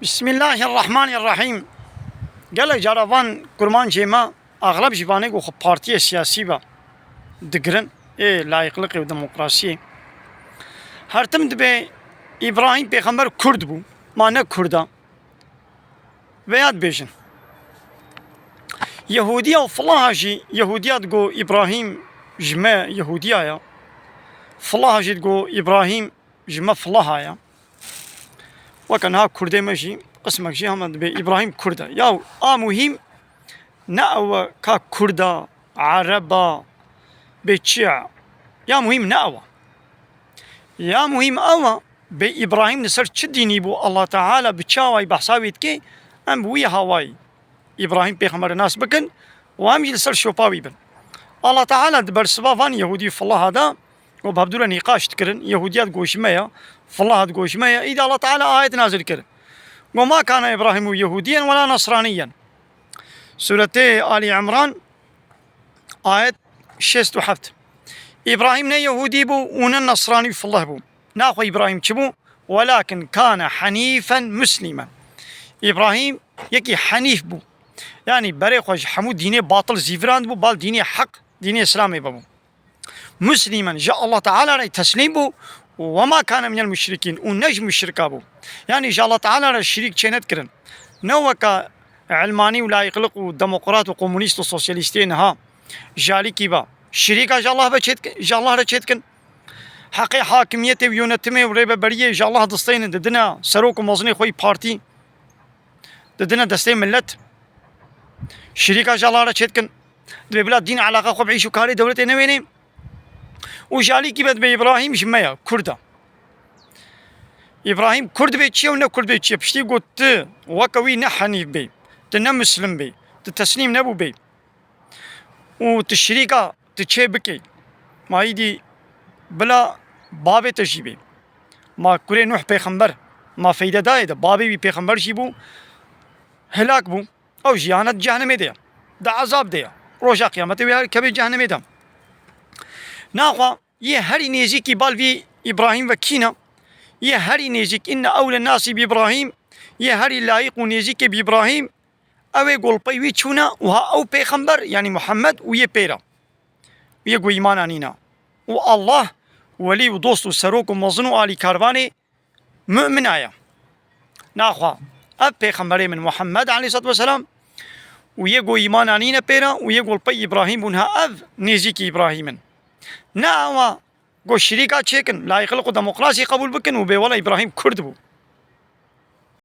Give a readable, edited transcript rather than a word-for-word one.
بسم الله الرحمن الرحیم. گله جراوان کرمان جیما اغلب جوانه گو خب پارتی سیاسی با دگرن لایقلق و دموکراسی هر تم دبی ابراهیم پیغمبر کرد بو ما نه کردا و یاد بیشن یهودی و فلاها جی یهودیات گو ابراهیم جمع یهودیا یا فلاها جی گو ابراهیم جمع فلاها یا وكان ها كردي ماشي قسمك شي هم ابراهيم كردا يا مهم نأوى كا كردا عربا بتشيع يا مهم نأوى يا مهم أوى بإبراهيم نصر تشديني بو الله تعالى بتشاوي بحساويت كي أم بويا هواي إبراهيم بيخمر الناس بكن وهم يلسر شوباوي بن الله تعالى دبر سبافان يهودي في الله هذا وبهبدولا نقاش تكرن يهوديات قوشمية فالله قوشمية إذا الله تعالى آية نازل كرن وما كان إبراهيم يهوديا ولا نصرانيا سورة آل عمران آية 6 إبراهيم نا يهودي بو ونا نصراني في الله بو ناخو إبراهيم كبو ولكن كان حنيفا مسلما إبراهيم يكي حنيف بو يعني بري خوش حمود ديني باطل زيفراند بو بال ديني حق ديني إسلامي بو مسلما جاء الله تعالى رأي تسليم بو وما كان من المشركين ونجم مشركا بو يعني جاء الله تعالى رأي الشريك كينت كرن نوكا علماني ولا يقلق وديمقراط وكومونيست وسوسياليستين ها جالي كيبا شريكا جاء الله بچيت جاء الله رچيتكن حقي حاكمية ويونتمي وريبا بريه جاء الله دستين ددنا سروك وموزني خوي بارتي ددنا دستين ملت شريكا جاء الله رچيتكن دبي بلاد دين علاقة خو بعيشو كاري دولتي نويني وجالي كيبت بإبراهيم جميع كردا إبراهيم كرد بيتشي ونا كرد بيتشي بشتي قلت وكوي نحنيف بي تنا مسلم بي تتسليم نبو بي وتشريكا تشي بكي ما يدي بلا بابي تجيبي ما كوري نوح بيخمبر ما فايدة دايدا بابي بي بيخمبر شيبو هلاك بو أو جيانت جهنم ديا دا عذاب ديا روشا قيامتي كبير جهنم ديا ناخوا يه هري نيزيكي بالفي إبراهيم وكينا يه هري نيزيك إن أولى الناس بإبراهيم يه هري لايق نيزيكي بإبراهيم أو يقول بيوي تشونا وها أو بيخمبر يعني محمد ويه بيرا ويقول إيمان عنينا والله ولي ودوست وسروك ومظنو آلي كارواني مؤمن آيا ناخوا أب بيخمبري من محمد عليه الصلاة والسلام ويقول إيمان عنينا بيرا ويقول بي إبراهيم بنها أب نيزيكي إبراهيم نعم قو شريكا تشيكن لا يخلقوا ديمقراطي قبول بكن وبي والله إبراهيم كرد بو